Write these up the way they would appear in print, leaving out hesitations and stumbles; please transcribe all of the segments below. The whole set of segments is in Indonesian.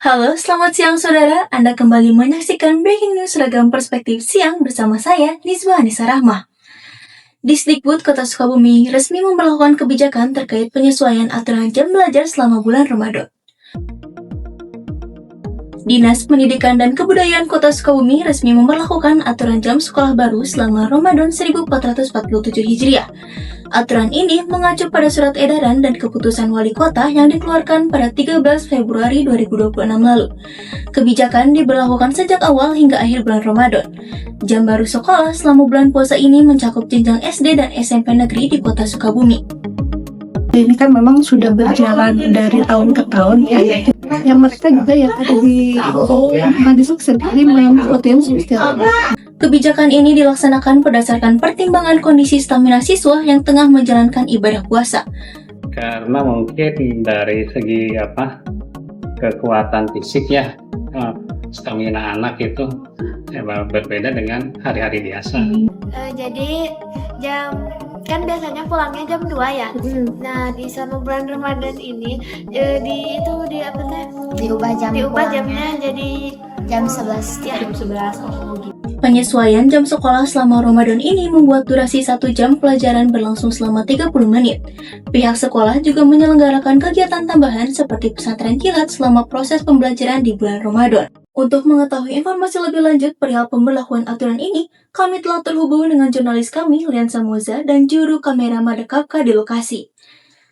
Halo, selamat siang saudara. Anda kembali menyaksikan Breaking News Ragam Perspektif Siang bersama saya, Nizwa Anissa Rahmah. Disdikbud Kota Sukabumi resmi memberlakukan kebijakan terkait penyesuaian aturan jam belajar selama bulan Ramadan. Dinas Pendidikan dan Kebudayaan Kota Sukabumi resmi memberlakukan aturan jam sekolah baru selama Ramadan 1447 Hijriah. Aturan ini mengacu pada surat edaran dan keputusan wali kota yang dikeluarkan pada 13 Februari 2026 lalu. Kebijakan diberlakukan sejak awal hingga akhir bulan Ramadan. Jam baru sekolah selama bulan puasa ini mencakup jenjang SD dan SMP negeri di Kota Sukabumi. Ini kan memang sudah berjalan dari tahun ke tahun ya. Yang mereka juga yang ada di Madisuk sendiri mengikuti sosial. Kebijakan ini dilaksanakan berdasarkan pertimbangan kondisi stamina siswa yang tengah menjalankan ibadah puasa. Karena mungkin dari segi kekuatan fisik ya, stamina anak itu berbeda dengan hari-hari biasa. Jadi jam kan biasanya pulangnya jam 2 ya. Nah, di selama bulan Ramadan ini diubah jamnya jadi jam 11 ya. jam 11. Penyesuaian jam sekolah selama Ramadan ini membuat durasi 1 jam pelajaran berlangsung selama 30 menit. Pihak sekolah juga menyelenggarakan kegiatan tambahan seperti pesantren kilat selama proses pembelajaran di bulan Ramadan. Untuk mengetahui informasi lebih lanjut perihal pemberlakuan aturan ini, kami telah terhubung dengan jurnalis kami, Liansyah Moza, dan juru kamera Madakafka di lokasi.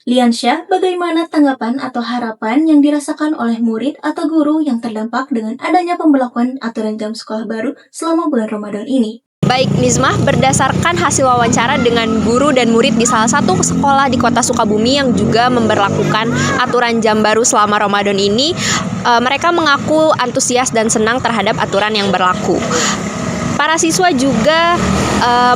Liansyah, bagaimana tanggapan atau harapan yang dirasakan oleh murid atau guru yang terdampak dengan adanya pemberlakuan aturan jam sekolah baru selama bulan Ramadan ini? Baik, Nizmah, berdasarkan hasil wawancara dengan guru dan murid di salah satu sekolah di Kota Sukabumi yang juga memberlakukan aturan jam baru selama Ramadan ini, mereka mengaku antusias dan senang terhadap aturan yang berlaku. Para siswa juga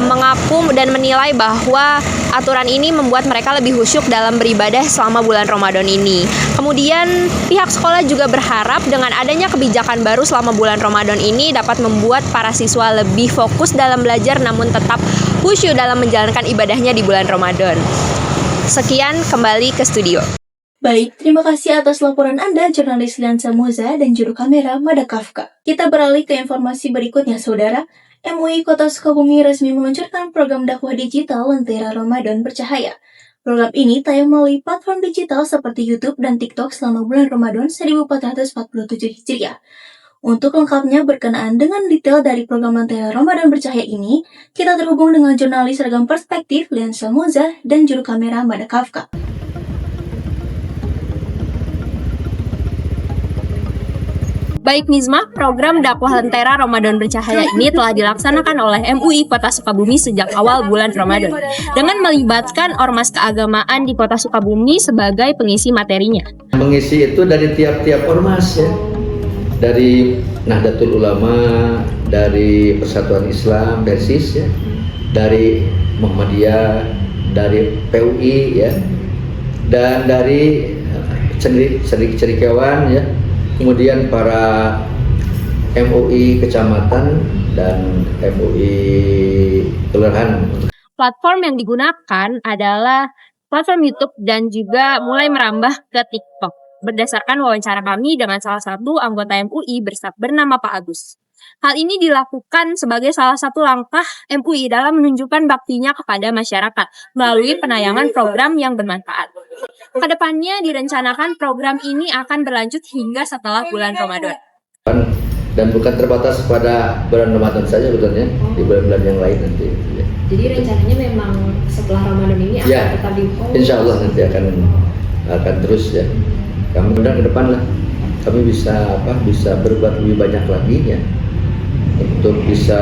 mengaku dan menilai bahwa aturan ini membuat mereka lebih khusyuk dalam beribadah selama bulan Ramadan ini. Kemudian pihak sekolah juga berharap dengan adanya kebijakan baru selama bulan Ramadan ini dapat membuat para siswa lebih fokus dalam belajar namun tetap khusyuk dalam menjalankan ibadahnya di bulan Ramadan. Sekian, kembali ke studio. Baik, terima kasih atas laporan Anda, jurnalis Liansyah Moza dan juru kamera Madakafka. Kita beralih ke informasi berikutnya, saudara. MUI Kota Sukabumi resmi meluncurkan program dakwah digital Lentera Ramadan Bercahaya. Program ini tayang melalui platform digital seperti YouTube dan TikTok selama bulan Ramadan 1447 Hijriah. Untuk lengkapnya berkenaan dengan detail dari program Lentera Ramadan Bercahaya ini, kita terhubung dengan jurnalis Ragam Perspektif Liansyah Moza dan juru kamera Madakafka. Baik, Nizmah, program dakwah Lentera Ramadan Bercahaya ini telah dilaksanakan oleh MUI Kota Sukabumi sejak awal bulan Ramadan dengan melibatkan ormas keagamaan di Kota Sukabumi sebagai pengisi materinya. Mengisi itu dari tiap-tiap ormas ya, dari Nahdlatul Ulama, dari Persatuan Islam, PERSIS ya, dari Muhammadiyah, dari PUI ya, dan dari cendekiawan ya. Kemudian para MUI kecamatan dan MUI kelurahan. Platform yang digunakan adalah platform YouTube dan juga mulai merambah ke TikTok. Berdasarkan wawancara kami dengan salah satu anggota MUI bernama Pak Agus. Hal ini dilakukan sebagai salah satu langkah MUI dalam menunjukkan baktinya kepada masyarakat melalui penayangan program yang bermanfaat. Kedepannya direncanakan program ini akan berlanjut hingga setelah bulan Ramadan. Dan bukan terbatas pada bulan Ramadan saja sebetulnya, di bulan-bulan yang lain nanti. Ya. Jadi rencananya memang setelah Ramadan ini akan tetap difollow. Insya Allah nanti akan terus ya. Kemudian ke depan lah kami bisa berbuat lebih banyak lagi ya, untuk bisa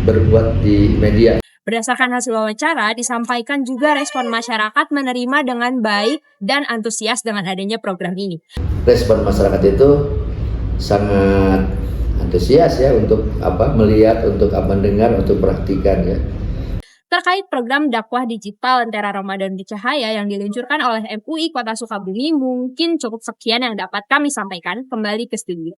berbuat di media. Berdasarkan hasil wawancara, disampaikan juga respon masyarakat menerima dengan baik dan antusias dengan adanya program ini. Respon masyarakat itu sangat antusias ya untuk melihat, untuk mendengar, untuk praktikan ya. Terkait program dakwah digital Lentera Ramadan Bercahaya yang diluncurkan oleh MUI Kota Sukabumi, mungkin cukup sekian yang dapat kami sampaikan. Kembali ke studio.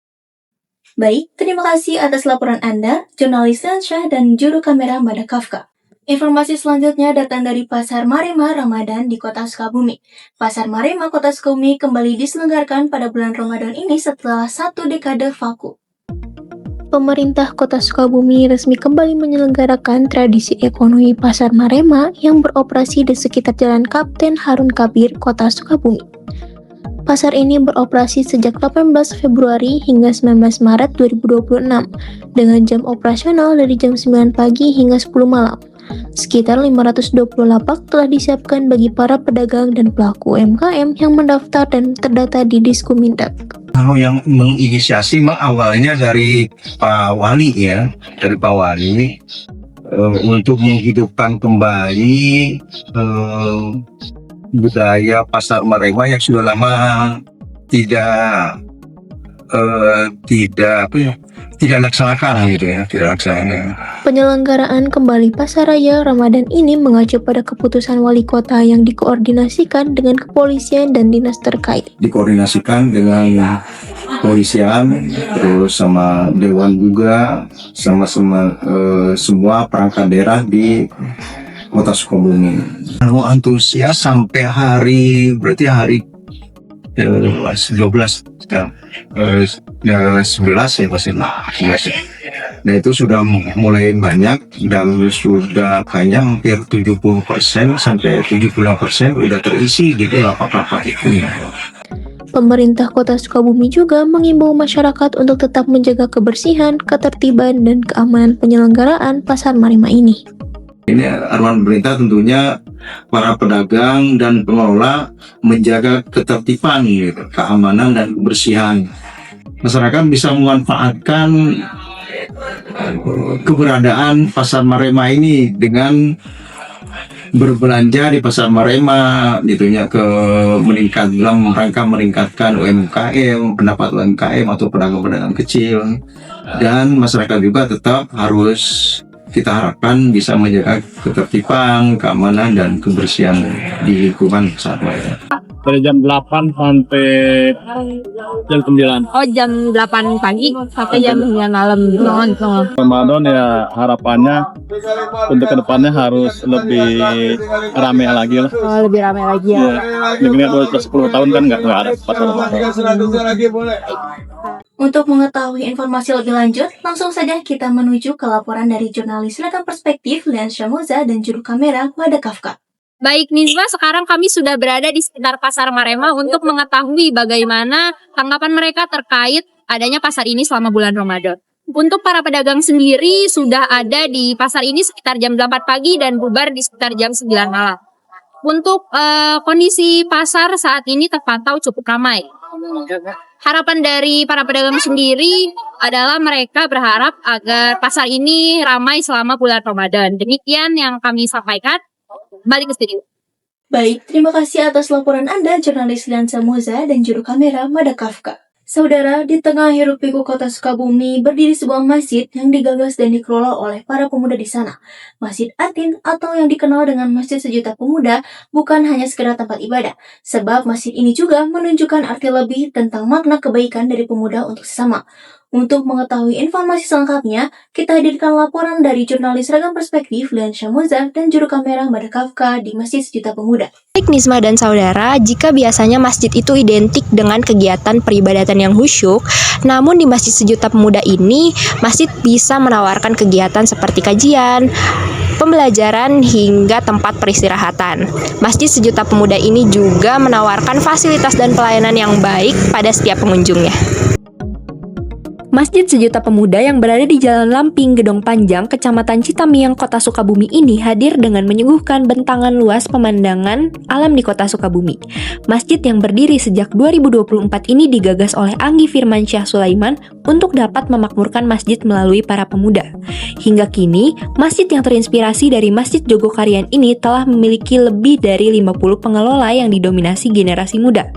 Baik, terima kasih atas laporan Anda, jurnalis Liansyah dan juru kamera Madakafka. Informasi selanjutnya datang dari Pasar Marema Ramadan di Kota Sukabumi. Pasar Marema Kota Sukabumi kembali diselenggarakan pada bulan Ramadan ini setelah 1 dekade vakum. Pemerintah Kota Sukabumi resmi kembali menyelenggarakan tradisi ekonomi Pasar Marema yang beroperasi di sekitar Jalan Kapten Harun Kabir, Kota Sukabumi. Pasar ini beroperasi sejak 18 Februari hingga 19 Maret 2026 dengan jam operasional dari jam 9 pagi hingga 10 malam. Sekitar 520 lapak telah disiapkan bagi para pedagang dan pelaku UMKM yang mendaftar dan terdata di Diskumindag. Kalau yang menginisiasi awalnya dari Pak Wali ya, dari Pak Wali untuk menghidupkan kembali budaya Pasar Marema yang sudah lama tidak laksanakan gitu ya, tidak laksanakan. Penyelenggaraan kembali Pasar Raya Ramadan ini mengacu pada keputusan wali kota yang dikoordinasikan dengan kepolisian dan dinas terkait. Dikoordinasikan dengan kepolisian, terus sama dewan juga, sama semua perangkat daerah di Kota Sukabumi. Kalau antusias sampai berarti hari 12 sekarang 11 ya pasti lah. Nah itu sudah mulai banyak dan sudah kayaknya hampir 70% sampai 78% udah terisi gitu lapak-lapak itu. Pemerintah Kota Sukabumi juga mengimbau masyarakat untuk tetap menjaga kebersihan, ketertiban, dan keamanan penyelenggaraan Pasar Marema ini. Ini arahan pemerintah tentunya para pedagang dan pengelola menjaga ketertiban, gitu, keamanan dan kebersihan. Masyarakat bisa memanfaatkan keberadaan Pasar Marema ini dengan berbelanja di Pasar Marema, gitunya dalam rangka meningkatkan UMKM, pendapatan UMKM atau pedagang-pedagang kecil, dan masyarakat juga tetap harus kita harapkan bisa menjaga ketertiban, keamanan, dan kebersihan di lingkungan Pasar Marema. Dari jam 8 sampai jam 9. Oh, jam 8 pagi sampai jam 9 malam. Ramadan ya harapannya untuk kedepannya harus lebih ramai lagi lah. Oh, lebih ramai lagi ya. Begini 10 tahun kan nggak ada pasar Ramadan. Untuk mengetahui informasi lebih lanjut, langsung saja kita menuju ke laporan dari jurnalis Ragam Perspektif Lian Syamoza dan juru kamera Mada Kafka. Baik Nizwa, sekarang kami sudah berada di sekitar Pasar Marema untuk mengetahui bagaimana tanggapan mereka terkait adanya pasar ini selama bulan Ramadan. Untuk para pedagang sendiri sudah ada di pasar ini sekitar jam 8 pagi dan bubar di sekitar jam 9 malam. Untuk kondisi pasar saat ini terpantau cukup ramai. Harapan dari para pedagang sendiri adalah mereka berharap agar pasar ini ramai selama bulan Ramadan. Demikian yang kami sampaikan. Balik ke studio. Baik, terima kasih atas laporan Anda, jurnalis Lian Syamoza dan juru kamera Mada Kafka. Saudara, di tengah hiruk-pikuk Kota Sukabumi berdiri sebuah masjid yang digagas dan dikelola oleh para pemuda di sana. Masjid Atin atau yang dikenal dengan Masjid Sejuta Pemuda bukan hanya sekedar tempat ibadah, sebab masjid ini juga menunjukkan arti lebih tentang makna kebaikan dari pemuda untuk sesama. Untuk mengetahui informasi selengkapnya, kita hadirkan laporan dari jurnalis Ragam Perspektif Lian Syamoza dan juru kamera Mada Kafka di Masjid Sejuta Pemuda. Baik Nizma dan saudara, jika biasanya masjid itu identik dengan kegiatan peribadatan yang khusyuk, namun di Masjid Sejuta Pemuda ini, masjid bisa menawarkan kegiatan seperti kajian, pembelajaran, hingga tempat peristirahatan. Masjid Sejuta Pemuda ini juga menawarkan fasilitas dan pelayanan yang baik pada setiap pengunjungnya. Masjid Sejuta Pemuda yang berada di Jalan Lamping, Gedong Panjang, Kecamatan Citamiang, Kota Sukabumi ini hadir dengan menyuguhkan bentangan luas pemandangan alam di Kota Sukabumi. Masjid yang berdiri sejak 2024 ini digagas oleh Anggi Firmansyah Sulaiman untuk dapat memakmurkan masjid melalui para pemuda. Hingga kini, masjid yang terinspirasi dari Masjid Jogokarian ini telah memiliki lebih dari 50 pengelola yang didominasi generasi muda.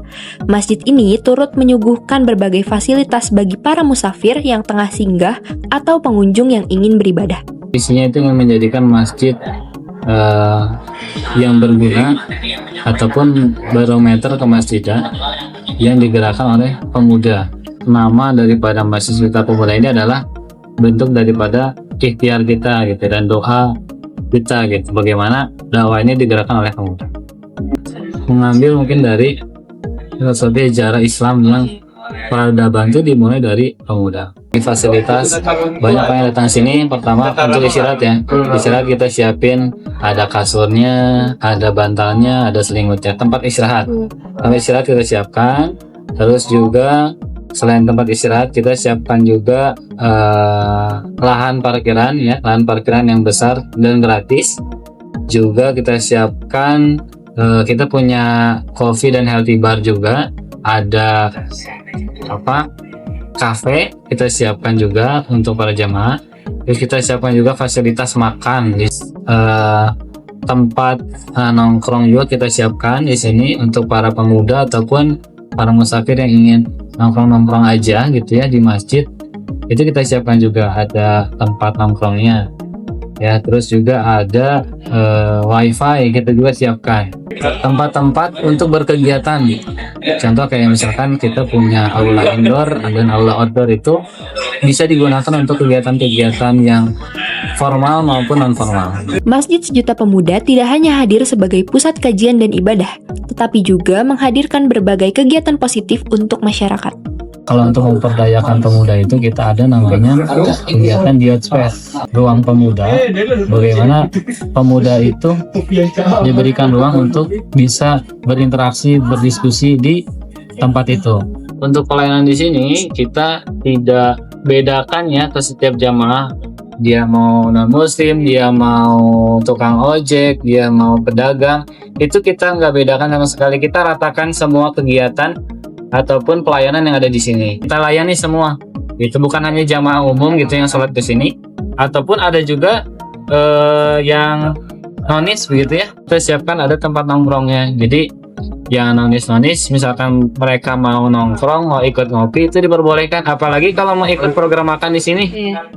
Masjid ini turut menyuguhkan berbagai fasilitas bagi para musafir yang tengah singgah atau pengunjung yang ingin beribadah. Isinya itu menjadikan masjid yang berguna ataupun barometer kemasjidan yang digerakkan oleh pemuda. Nama daripada Masjid Sejuta Pemuda ini adalah bentuk daripada ikhtiar kita gitu dan doa kita gitu, bagaimana dakwah ini digerakkan oleh pemuda. Mengambil mungkin dari filosofi sejarah Islam yang peradaban itu dimulai dari pemuda. Di fasilitas banyak yang datang sini, pertama untuk istirahat ya. Istirahat kita siapin, ada kasurnya, ada bantalnya, ada selimutnya, tempat istirahat. Tempat istirahat kita siapkan. Terus juga selain tempat istirahat kita siapkan juga lahan parkiran ya, lahan parkiran yang besar dan gratis. Juga kita siapkan, kita punya coffee dan healthy bar juga, ada kafe kita siapkan juga untuk para jamaah. Terus kita siapkan juga fasilitas makan di tempat nongkrong juga kita siapkan di sini untuk para pemuda ataupun para musafir yang ingin nongkrong aja gitu ya di masjid. Itu kita siapkan juga, ada tempat nongkrongnya ya. Terus juga ada wifi kita juga siapkan, tempat-tempat untuk berkegiatan. Contoh kayak misalkan kita punya aula indoor dan aula outdoor, itu bisa digunakan untuk kegiatan-kegiatan yang formal maupun non formal. Masjid Sejuta Pemuda tidak hanya hadir sebagai pusat kajian dan ibadah, tetapi juga menghadirkan berbagai kegiatan positif untuk masyarakat. Kalau untuk memperdayakan pemuda itu kita ada namanya kegiatan Youth Space, ruang pemuda. Bagaimana pemuda itu diberikan ruang untuk bisa berinteraksi, berdiskusi di tempat itu. Untuk pelayanan di sini kita tidak bedakan ya ke setiap jamaah. Dia mau non muslim, dia mau tukang ojek, dia mau pedagang, itu kita nggak bedakan sama sekali. Kita ratakan semua kegiatan ataupun pelayanan yang ada di sini. Kita layani semua. Itu bukan hanya jamaah umum gitu yang sholat ke sini, ataupun ada juga yang nonis begitu ya. Kita siapkan ada tempat nongkrongnya. Jadi yang nonis misalkan mereka mau nongkrong, mau ikut ngopi, itu diperbolehkan. Apalagi kalau mau ikut program makan di sini,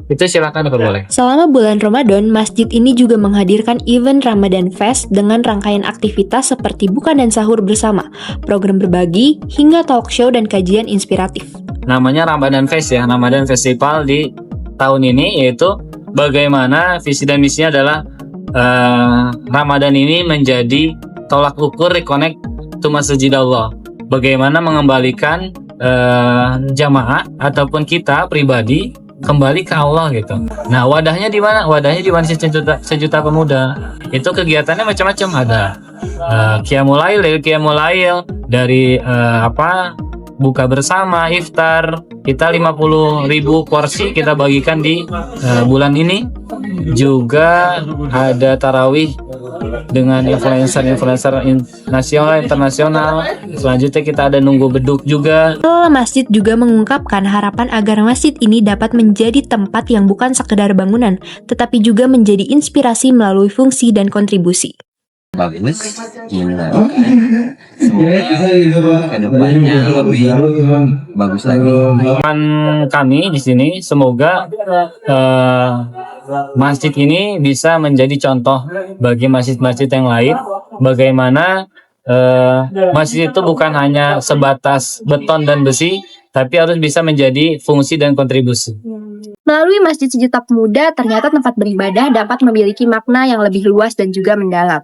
itu silakan diperbolehkan. Selama bulan Ramadan, masjid ini juga menghadirkan event Ramadan Fest dengan rangkaian aktivitas seperti buka dan sahur bersama, program berbagi, hingga talk show dan kajian inspiratif. Namanya Ramadan Fest ya, Ramadan Festival di tahun ini, yaitu bagaimana visi dan misinya adalah Ramadan ini menjadi tolak ukur reconnect to Masjid Allah. Bagaimana mengembalikan jamaah ataupun kita pribadi kembali ke Allah gitu. Nah, wadahnya di mana? Wadahnya di Masjid Sejuta Pemuda. Itu kegiatannya macam-macam, ada Qiyamul Lail dari buka bersama, iftar. Kita 50.000 porsi kita bagikan di bulan ini. Juga ada tarawih dengan influencer nasional, internasional. Selanjutnya kita ada nunggu beduk juga. Pengelola masjid juga mengungkapkan harapan agar masjid ini dapat menjadi tempat yang bukan sekedar bangunan, tetapi juga menjadi inspirasi melalui fungsi dan kontribusi. Bagus, menyenangkan. Semoga kedepannya lebih bagus lagi. Harapan kami di sini semoga masjid ini bisa menjadi contoh bagi masjid-masjid yang lain. Bagaimana masjid itu bukan hanya sebatas beton dan besi, tapi harus bisa menjadi fungsi dan kontribusi. Melalui Masjid Sejuta Pemuda, ternyata tempat beribadah dapat memiliki makna yang lebih luas dan juga mendalam.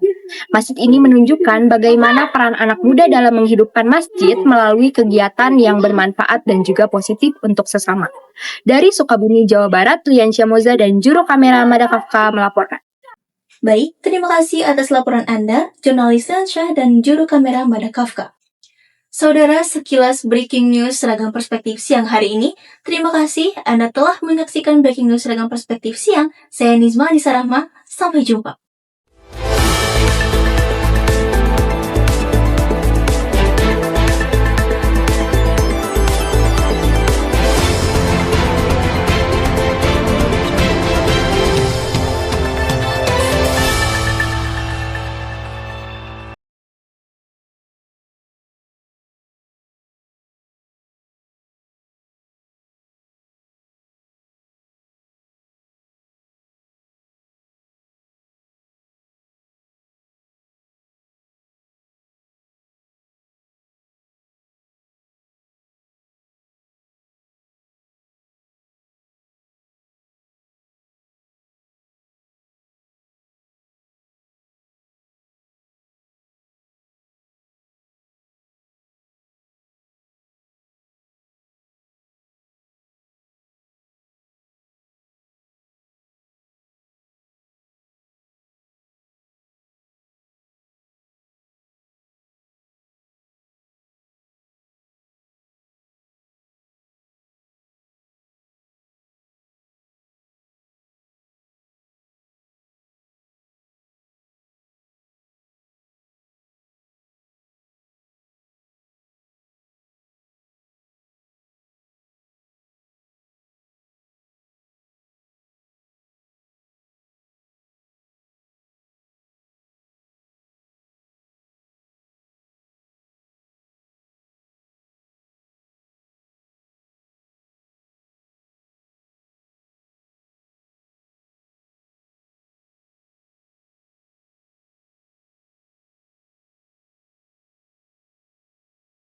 Masjid ini menunjukkan bagaimana peran anak muda dalam menghidupkan masjid melalui kegiatan yang bermanfaat dan juga positif untuk sesama. Dari Sukabumi, Jawa Barat, Liansya Moza dan juru kamera Mada Kafka melaporkan. Baik, terima kasih atas laporan Anda, jurnalis Liansya dan juru kamera Mada Kafka. Saudara, sekilas breaking news Seragam Perspektif siang hari ini. Terima kasih Anda telah menyaksikan breaking news Seragam Perspektif siang. Saya Nizma Anissa Rahma. Sampai jumpa.